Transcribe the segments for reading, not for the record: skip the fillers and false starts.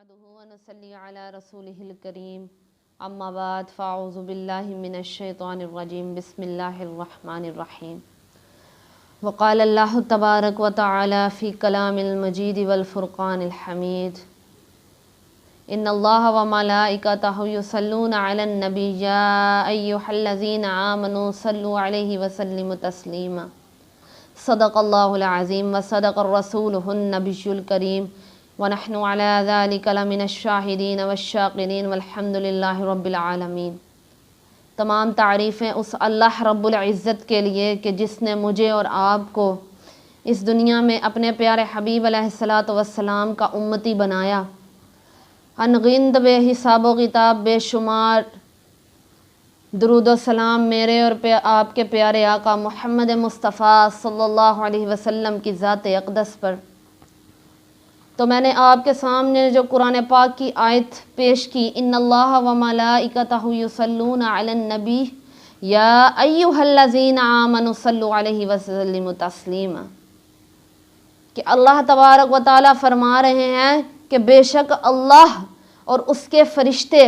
نحمده ونصلي على رسوله الكريم اما بعد فاعوذ بالله من الشيطان الرجيم بسم الله الرحمن الرحيم وقال الله تبارك وتعالى في كلام المجيد والفرقان الحميد ان الله وملائكته يصلون على النبي يا ايها الذين آمنوا صلوا عليه وسلموا تسليما صدق الله العظيم وصدق الرسول النبي الكريم ونحن على ذلك لمن الشاہدین والشاکرین والحمد للہ رب العالمین۔ تمام تعریفیں اس اللہ رب العزت کے لیے کہ جس نے مجھے اور آپ کو اس دنیا میں اپنے پیارے حبیب علیہ الصلاۃ والسلام کا امتی بنایا۔ انگنت بے حساب و کتاب بے شمار درود و سلام میرے اور آپ کے پیارے آقا محمد مصطفیٰ صلی اللہ علیہ وسلم کی ذات اقدس پر۔ تو میں نے آپ کے سامنے جو قرآن پاک کی آیت پیش کی، ان اللہ و ملائکتہ یصلون علی النبی یا ایھا الذین آمنوا صلوا علیہ وسلموا تسلیما، کہ اللہ تبارک و تعالیٰ فرما رہے ہیں کہ بے شک اللہ اور اس کے فرشتے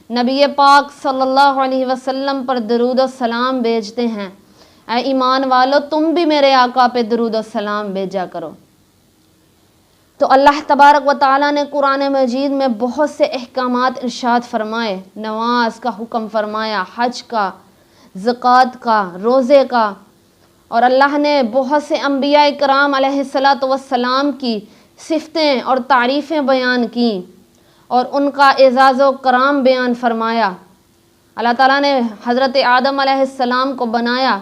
نبی پاک صلی اللہ علیہ وسلم پر درود و سلام بھیجتے ہیں۔ اے ایمان والو، تم بھی میرے آقا پہ درود و سلام بھیجا کرو۔ تو اللہ تبارک و تعالیٰ نے قرآن مجید میں بہت سے احکامات ارشاد فرمائے، نماز کا حکم فرمایا، حج کا، زکوٰۃ کا، روزے کا، اور اللہ نے بہت سے انبیاء کرام علیہ الصلاۃ والسلام کی صفتیں اور تعریفیں بیان کیں اور ان کا اعزاز و کرام بیان فرمایا۔ اللہ تعالیٰ نے حضرت آدم علیہ السلام کو بنایا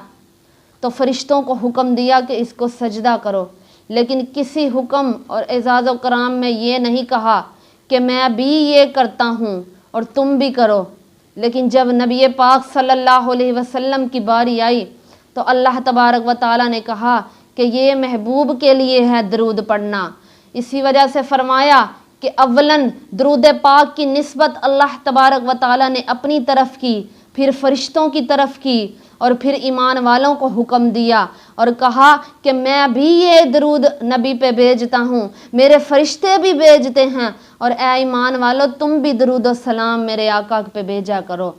تو فرشتوں کو حکم دیا کہ اس کو سجدہ کرو، لیکن کسی حکم اور اعزاز و کرام میں یہ نہیں کہا کہ میں بھی یہ کرتا ہوں اور تم بھی کرو۔ لیکن جب نبی پاک صلی اللہ علیہ وسلم کی باری آئی تو اللہ تبارک و تعالیٰ نے کہا کہ یہ محبوب کے لیے ہے درود پڑھنا۔ اسی وجہ سے فرمایا کہ اولاً درود پاک کی نسبت اللہ تبارک و تعالیٰ نے اپنی طرف کی، پھر فرشتوں کی طرف کی، اور پھر ایمان والوں کو حکم دیا اور کہا کہ میں بھی یہ درود نبی پہ بھیجتا ہوں، میرے فرشتے بھی بھیجتے ہیں، اور اے ایمان والو تم بھی درود و سلام میرے آقا پہ بھیجا کرو۔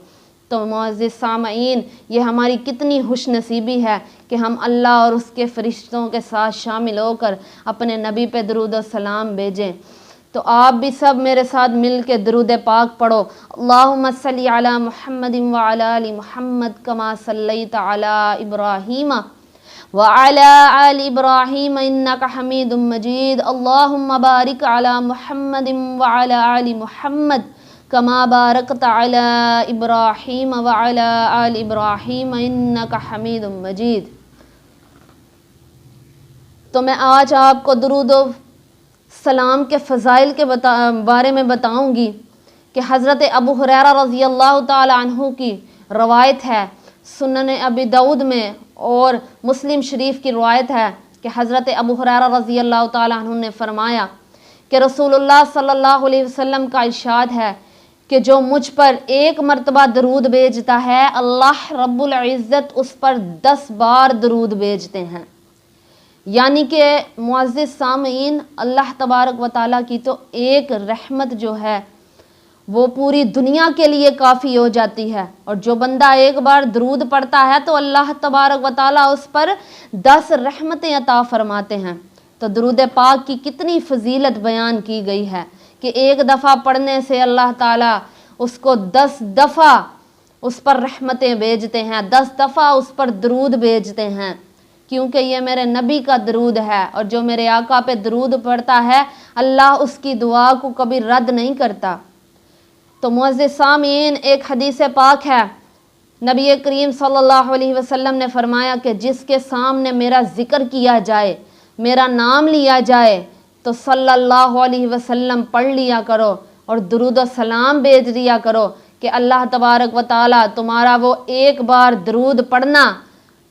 تو معزز سامعین، یہ ہماری کتنی خوش نصیبی ہے کہ ہم اللہ اور اس کے فرشتوں کے ساتھ شامل ہو کر اپنے نبی پہ درود و سلام بھیجیں۔ تو آپ بھی سب میرے ساتھ مل کے درود پاک پڑھو۔ اللہم صلی علی محمد وعلی آل محمد کما صلیت علی ابراہیم وعلی آل ابراہیم انک حمید مجید۔ اللہم بارک علی محمد وعلی آل محمد کما بارکت علی ابراہیم وعلی آل ابراہیم انک حمید مجید۔ تو میں آج آپ کو درود و سلام کے فضائل کے بارے میں بتاؤں گی کہ حضرت ابو ہریرہ رضی اللہ تعالی عنہ کی روایت ہے، سنن ابی داؤد میں اور مسلم شریف کی روایت ہے کہ حضرت ابو ہریرہ رضی اللہ تعالی عنہ نے فرمایا کہ رسول اللہ صلی اللہ علیہ وسلم کا ارشاد ہے کہ جو مجھ پر ایک مرتبہ درود بھیجتا ہے اللہ رب العزت اس پر 10 بار درود بھیجتے ہیں۔ یعنی کہ معزز سامعین، اللہ تبارک و تعالیٰ کی تو ایک رحمت جو ہے وہ پوری دنیا کے لیے کافی ہو جاتی ہے، اور جو بندہ ایک بار درود پڑھتا ہے تو اللہ تبارک و تعالیٰ اس پر 10 رحمتیں عطا فرماتے ہیں۔ تو درود پاک کی کتنی فضیلت بیان کی گئی ہے کہ ایک دفعہ پڑھنے سے اللہ تعالیٰ اس کو 10 دفعہ اس پر رحمتیں بھیجتے ہیں، 10 دفعہ اس پر درود بھیجتے ہیں، کیونکہ یہ میرے نبی کا درود ہے، اور جو میرے آقا پہ درود پڑھتا ہے اللہ اس کی دعا کو کبھی رد نہیں کرتا۔ تو معزز سامعین، ایک حدیث پاک ہے، نبی کریم صلی اللہ علیہ وسلم نے فرمایا کہ جس کے سامنے میرا ذکر کیا جائے، میرا نام لیا جائے تو صلی اللہ علیہ وسلم پڑھ لیا کرو اور درود و سلام بھیج دیا کرو کہ اللہ تبارک و تعالیٰ تمہارا وہ ایک بار درود پڑھنا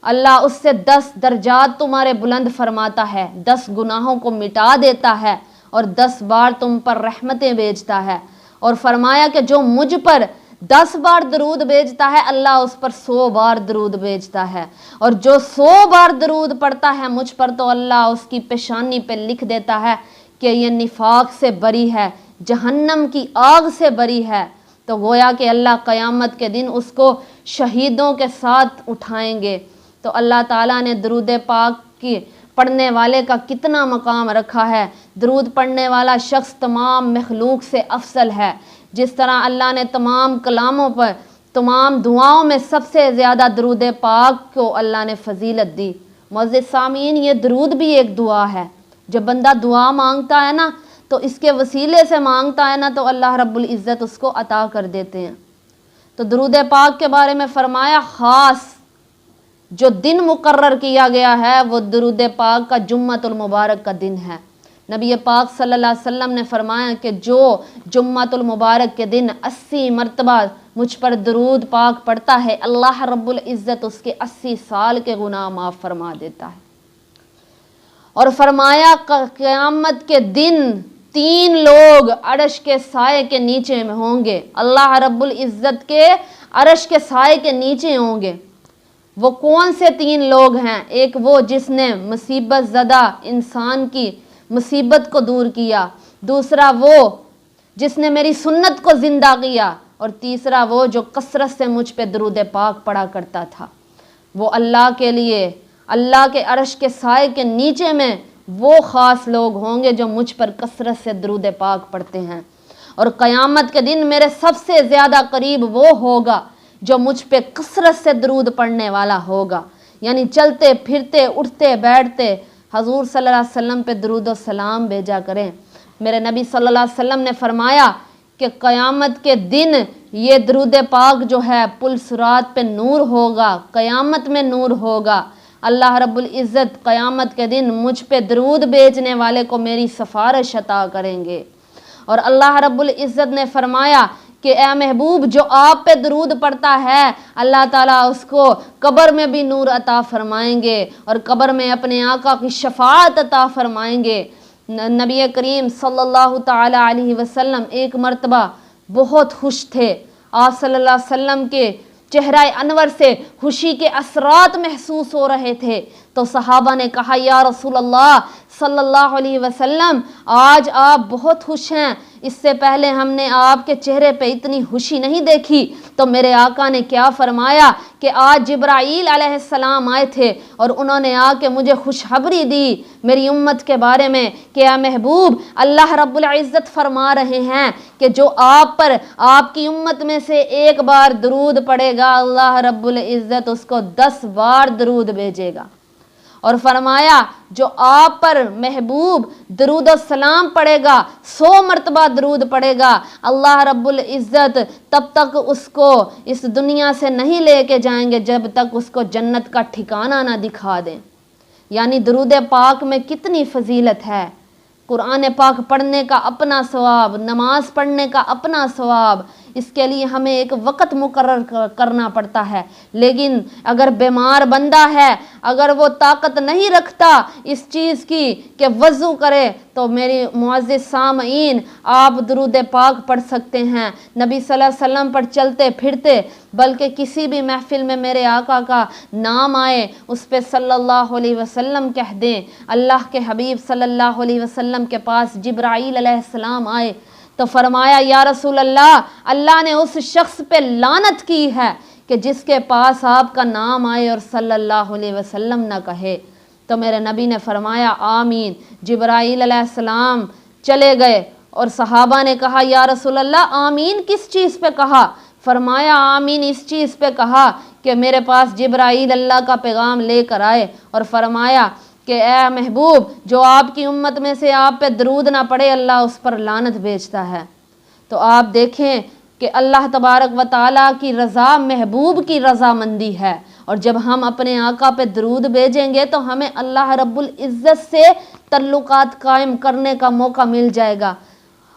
اللہ اس سے 10 درجات تمہارے بلند فرماتا ہے، 10 گناہوں کو مٹا دیتا ہے اور 10 بار تم پر رحمتیں بھیجتا ہے۔ اور فرمایا کہ جو مجھ پر 10 بار درود بھیجتا ہے اللہ اس پر 100 بار درود بھیجتا ہے، اور جو 100 بار درود پڑھتا ہے مجھ پر تو اللہ اس کی پیشانی پہ لکھ دیتا ہے کہ یہ نفاق سے بری ہے، جہنم کی آگ سے بری ہے، تو گویا کہ اللہ قیامت کے دن اس کو شہیدوں کے ساتھ اٹھائیں گے۔ تو اللہ تعالیٰ نے درود پاک کی پڑھنے والے کا کتنا مقام رکھا ہے۔ درود پڑھنے والا شخص تمام مخلوق سے افضل ہے۔ جس طرح اللہ نے تمام کلاموں پر، تمام دعاؤں میں سب سے زیادہ درود پاک کو اللہ نے فضیلت دی۔ معزز سامعین، یہ درود بھی ایک دعا ہے۔ جب بندہ دعا مانگتا ہے نا تو اس کے وسیلے سے مانگتا ہے نا تو اللہ رب العزت اس کو عطا کر دیتے ہیں۔ تو درود پاک کے بارے میں فرمایا خاص جو دن مقرر کیا گیا ہے وہ درود پاک کا جمعۃ المبارک کا دن ہے۔ نبی پاک صلی اللہ علیہ وسلم نے فرمایا کہ جو جمعۃ المبارک کے دن 80 مرتبہ مجھ پر درود پاک پڑھتا ہے، اللہ رب العزت اس کے 80 سال کے گناہ معاف فرما دیتا ہے۔ اور فرمایا قیامت کے دن 3 لوگ عرش کے سائے کے نیچے میں ہوں گے، اللہ رب العزت کے عرش کے سائے کے نیچے ہوں گے۔ وہ کون سے 3 لوگ ہیں؟ ایک وہ جس نے مصیبت زدہ انسان کی مصیبت کو دور کیا، دوسرا وہ جس نے میری سنت کو زندہ کیا، اور تیسرا وہ جو کثرت سے مجھ پہ درود پاک پڑھا کرتا تھا۔ وہ اللہ کے لیے اللہ کے عرش کے سائے کے نیچے میں وہ خاص لوگ ہوں گے جو مجھ پر کثرت سے درود پاک پڑھتے ہیں۔ اور قیامت کے دن میرے سب سے زیادہ قریب وہ ہوگا جو مجھ پہ کثرت سے درود پڑھنے والا ہوگا۔ یعنی چلتے پھرتے اٹھتے بیٹھتے حضور صلی اللہ علیہ وسلم پہ درود و سلام بھیجا کریں۔ میرے نبی صلی اللہ علیہ وسلم نے فرمایا کہ قیامت کے دن یہ درود پاک جو ہے پل صراط پہ نور ہوگا، قیامت میں نور ہوگا۔ اللہ رب العزت قیامت کے دن مجھ پہ درود بھیجنے والے کو میری سفارش عطا کریں گے۔ اور اللہ رب العزت نے فرمایا کہ اے محبوب جو آپ پہ درود پڑتا ہے اللہ تعالیٰ اس کو قبر میں بھی نور عطا فرمائیں گے اور قبر میں اپنے آقا کی شفاعت عطا فرمائیں گے۔ نبی کریم صلی اللہ تعالی علیہ وسلم ایک مرتبہ بہت خوش تھے۔ آپ صلی اللہ علیہ وسلم کے چہرہ انور سے خوشی کے اثرات محسوس ہو رہے تھے، تو صحابہ نے کہا یا رسول اللہ صلی اللہ علیہ وسلم آج آپ بہت خوش ہیں، اس سے پہلے ہم نے آپ کے چہرے پہ اتنی خوشی نہیں دیکھی۔ تو میرے آقا نے کیا فرمایا کہ آج جبرائیل علیہ السلام آئے تھے اور انہوں نے آ کے مجھے خوشخبری دی میری امت کے بارے میں کہ اے محبوب اللہ رب العزت فرما رہے ہیں کہ جو آپ پر آپ کی امت میں سے ایک بار درود پڑے گا اللہ رب العزت اس کو 10 بار درود بھیجے گا۔ اور فرمایا جو آپ پر محبوب درود و سلام پڑے گا 100 مرتبہ درود پڑے گا اللہ رب العزت تب تک اس کو اس دنیا سے نہیں لے کے جائیں گے جب تک اس کو جنت کا ٹھکانہ نہ دکھا دیں۔ یعنی درود پاک میں کتنی فضیلت ہے۔ قرآن پاک پڑھنے کا اپنا ثواب، نماز پڑھنے کا اپنا ثواب، اس کے لیے ہمیں ایک وقت مقرر کرنا پڑتا ہے۔ لیکن اگر بیمار بندہ ہے، اگر وہ طاقت نہیں رکھتا اس چیز کی کہ وضو کرے، تو میری معزز سامعین آپ درود پاک پڑھ سکتے ہیں۔ نبی صلی اللہ علیہ وسلم پر چلتے پھرتے بلکہ کسی بھی محفل میں میرے آقا کا نام آئے اس پہ صلی اللہ علیہ وسلم کہہ دیں۔ اللہ کے حبیب صلی اللہ علیہ وسلم کے پاس جبرائیل علیہ السلام آئے تو فرمایا یا رسول اللہ اللہ نے اس شخص پہ لعنت کی ہے کہ جس کے پاس آپ کا نام آئے اور صلی اللہ علیہ وسلم نہ کہے۔ تو میرے نبی نے فرمایا آمین۔ جبرائیل علیہ السلام چلے گئے اور صحابہ نے کہا یا رسول اللہ آمین کس چیز پہ کہا؟ فرمایا آمین اس چیز پہ کہا کہ میرے پاس جبرائیل اللہ کا پیغام لے کر آئے اور فرمایا کہ اے محبوب جو آپ کی امت میں سے آپ پہ درود نہ پڑے اللہ اس پر لعنت بھیجتا ہے۔ تو آپ دیکھیں کہ اللہ تبارک و تعالیٰ کی رضا محبوب کی رضامندی ہے، اور جب ہم اپنے آقا پہ درود بھیجیں گے تو ہمیں اللہ رب العزت سے تعلقات قائم کرنے کا موقع مل جائے گا،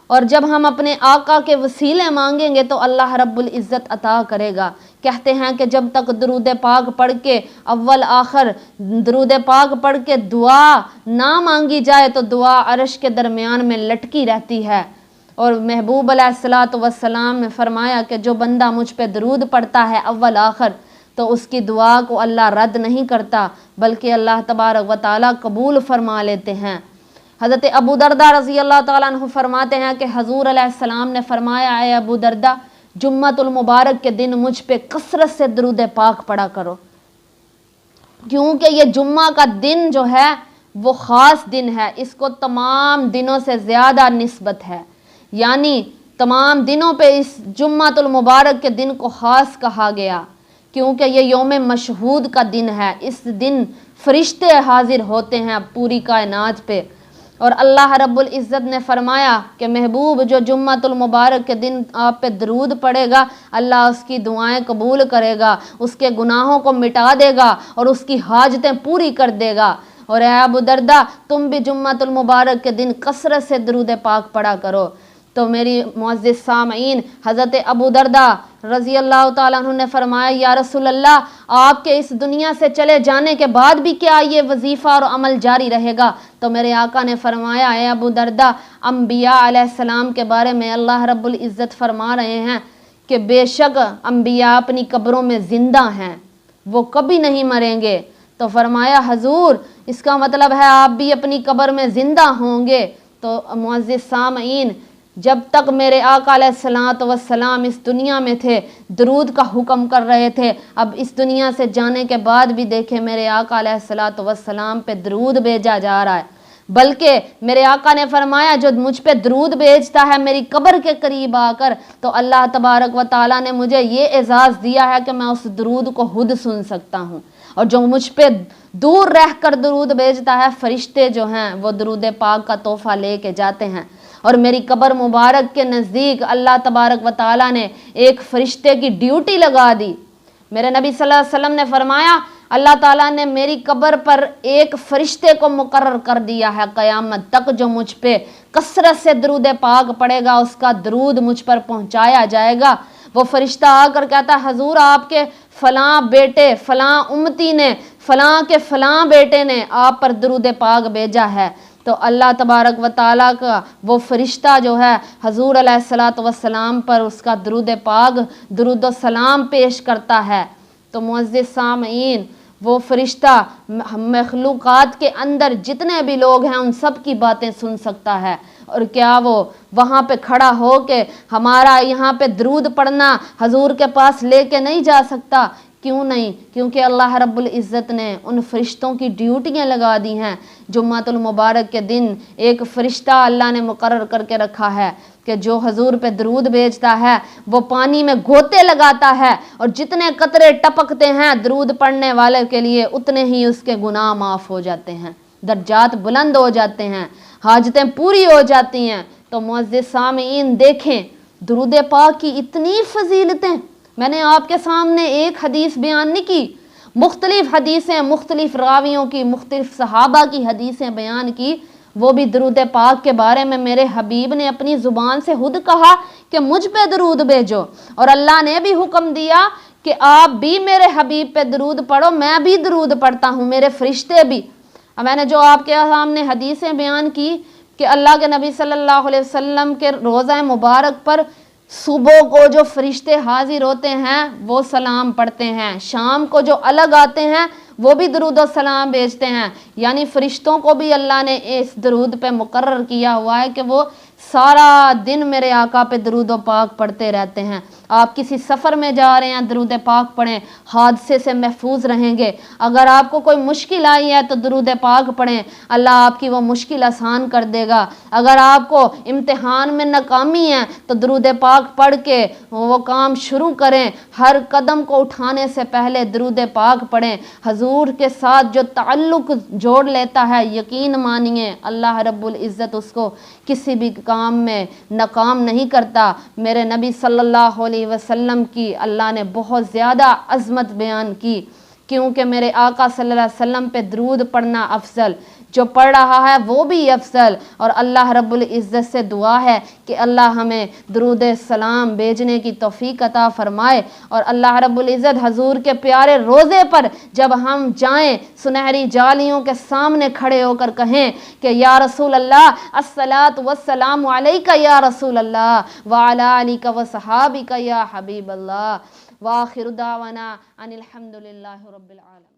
اور جب ہم اپنے آقا کے وسیلے مانگیں گے تو اللہ رب العزت عطا کرے گا۔ کہتے ہیں کہ جب تک درود پاک پڑھ کے اول آخر درود پاک پڑھ کے دعا نہ مانگی جائے تو دعا عرش کے درمیان میں لٹکی رہتی ہے۔ اور محبوب علیہ الصلوۃ والسلام نے فرمایا کہ جو بندہ مجھ پہ درود پڑھتا ہے اول آخر تو اس کی دعا کو اللہ رد نہیں کرتا بلکہ اللہ تبارک و تعالیٰ قبول فرما لیتے ہیں۔ حضرت ابو دردہ رضی اللہ تعالیٰ عنہ فرماتے ہیں کہ حضور علیہ السلام نے فرمایا، اے ابو دردہ، جمعۃ المبارک کے دن مجھ پہ کثرت سے درود پاک پڑھا کرو، کیونکہ یہ جمعہ کا دن جو ہے وہ خاص دن ہے، اس کو تمام دنوں سے زیادہ نسبت ہے، یعنی تمام دنوں پہ اس جمعۃ المبارک کے دن کو خاص کہا گیا، کیونکہ یہ یوم مشہود کا دن ہے، اس دن فرشتے حاضر ہوتے ہیں پوری کائنات پہ، اور اللہ رب العزت نے فرمایا کہ محبوب جو جمعۃ المبارک کے دن آپ پہ درود پڑے گا، اللہ اس کی دعائیں قبول کرے گا، اس کے گناہوں کو مٹا دے گا اور اس کی حاجتیں پوری کر دے گا۔ اور اے ابو دردہ، تم بھی جمعۃ المبارک کے دن کثرت سے درود پاک پڑھا کرو۔ تو میری معزز سامعین، حضرت ابو دردہ رضی اللہ تعالیٰ عنہ نے فرمایا، یا رسول اللہ، آپ کے اس دنیا سے چلے جانے کے بعد بھی کیا یہ وظیفہ اور عمل جاری رہے گا؟ تو میرے آقا نے فرمایا، اے ابو دردہ، انبیاء علیہ السلام کے بارے میں اللہ رب العزت فرما رہے ہیں کہ بے شک انبیاء اپنی قبروں میں زندہ ہیں، وہ کبھی نہیں مریں گے۔ تو فرمایا، حضور اس کا مطلب ہے آپ بھی اپنی قبر میں زندہ ہوں گے۔ تو معزز سامعین، جب تک میرے آقا علیہ الصلوۃ والسلام اس دنیا میں تھے، درود کا حکم کر رہے تھے، اب اس دنیا سے جانے کے بعد بھی دیکھیں میرے آقا علیہ الصلوۃ والسلام پہ درود بھیجا جا رہا ہے، بلکہ میرے آقا نے فرمایا، جو مجھ پہ درود بھیجتا ہے میری قبر کے قریب آ کر، تو اللہ تبارک و تعالیٰ نے مجھے یہ اعزاز دیا ہے کہ میں اس درود کو خود سن سکتا ہوں، اور جو مجھ پہ دور رہ کر درود بھیجتا ہے، فرشتے جو ہیں وہ درود پاک کا تحفہ لے کے جاتے ہیں، اور میری قبر مبارک کے نزدیک اللہ تبارک و تعالیٰ نے ایک فرشتے کی ڈیوٹی لگا دی۔ میرے نبی صلی اللہ علیہ وسلم نے فرمایا، اللہ تعالیٰ نے میری قبر پر ایک فرشتے کو مقرر کر دیا ہے قیامت تک، جو مجھ پہ کثرت سے درود پاک پڑے گا، اس کا درود مجھ پر پہنچایا جائے گا۔ وہ فرشتہ آ کر کہتا ہے، حضور آپ کے فلاں بیٹے، فلاں امتی نے، فلاں کے فلاں بیٹے نے آپ پر درود پاک بھیجا ہے۔ تو اللہ تبارک و تعالیٰ کا وہ فرشتہ جو ہے حضور علیہ الصلوۃ والسلام پر اس کا درود پاک، درود و سلام پیش کرتا ہے۔ تو معزز سامعین، وہ فرشتہ مخلوقات کے اندر جتنے بھی لوگ ہیں ان سب کی باتیں سن سکتا ہے، اور کیا وہ وہاں پہ کھڑا ہو کے ہمارا یہاں پہ درود پڑھنا حضور کے پاس لے کے نہیں جا سکتا؟ کیوں نہیں؟ کیونکہ اللہ رب العزت نے ان فرشتوں کی ڈیوٹیاں لگا دی ہیں۔ جمعۃ المبارک کے دن ایک فرشتہ اللہ نے مقرر کر کے رکھا ہے کہ جو حضور پہ درود بھیجتا ہے وہ پانی میں گوتے لگاتا ہے، اور جتنے قطرے ٹپکتے ہیں درود پڑھنے والے کے لیے اتنے ہی اس کے گناہ معاف ہو جاتے ہیں، درجات بلند ہو جاتے ہیں، حاجتیں پوری ہو جاتی ہیں۔ تو معزز سامعین دیکھیں، درود پاک کی اتنی فضیلتیں، میں نے آپ کے سامنے ایک حدیث بیان نہیں کی، مختلف حدیثیں، مختلف راویوں کی، مختلف صحابہ کی حدیثیں بیان کی، وہ بھی درود پاک کے بارے میں میرے حبیب نے اپنی زبان سے خود کہا کہ مجھ پہ درود بھیجو، اور اللہ نے بھی حکم دیا کہ آپ بھی میرے حبیب پہ درود پڑھو، میں بھی درود پڑھتا ہوں، میرے فرشتے بھی۔ اب میں نے جو آپ کے سامنے حدیثیں بیان کی کہ اللہ کے نبی صلی اللہ علیہ وسلم کے روضہ مبارک پر صبح کو جو فرشتے حاضر ہوتے ہیں وہ سلام پڑھتے ہیں، شام کو جو الگ آتے ہیں وہ بھی درود و سلام بھیجتے ہیں، یعنی فرشتوں کو بھی اللہ نے اس درود پہ مقرر کیا ہوا ہے کہ وہ سارا دن میرے آقا پہ درود و پاک پڑھتے رہتے ہیں۔ آپ کسی سفر میں جا رہے ہیں درود پاک پڑھیں، حادثے سے محفوظ رہیں گے۔ اگر آپ کو کوئی مشکل آئی ہے تو درود پاک پڑھیں، اللہ آپ کی وہ مشکل آسان کر دے گا۔ اگر آپ کو امتحان میں ناکامی ہے تو درود پاک پڑھ کے وہ کام شروع کریں، ہر قدم کو اٹھانے سے پہلے درود پاک پڑھیں۔ حضور کے ساتھ جو تعلق جوڑ لیتا ہے، یقین مانیے اللہ رب العزت اس کو کسی بھی کام میں ناکام نہیں کرتا۔ میرے نبی صلی اللہ علیہ وسلم کی اللہ نے بہت زیادہ عظمت بیان کی، کیونکہ میرے آقا صلی اللہ علیہ وسلم پہ درود پڑھنا افضل، جو پڑھ رہا ہے وہ بھی افضل، اور اللہ رب العزت سے دعا ہے کہ اللہ ہمیں درود سلام بھیجنے کی توفیق عطا فرمائے، اور اللہ رب العزت حضور کے پیارے روضے پر جب ہم جائیں سنہری جالیوں کے سامنے کھڑے ہو کر کہیں کہ یا رسول اللہ الصلاۃ والسلام علیک یا رسول اللہ وعلی آلک وصحابک یا حبیب اللہ، وآخر دعوانا ان الحمد للہ رب العالمین۔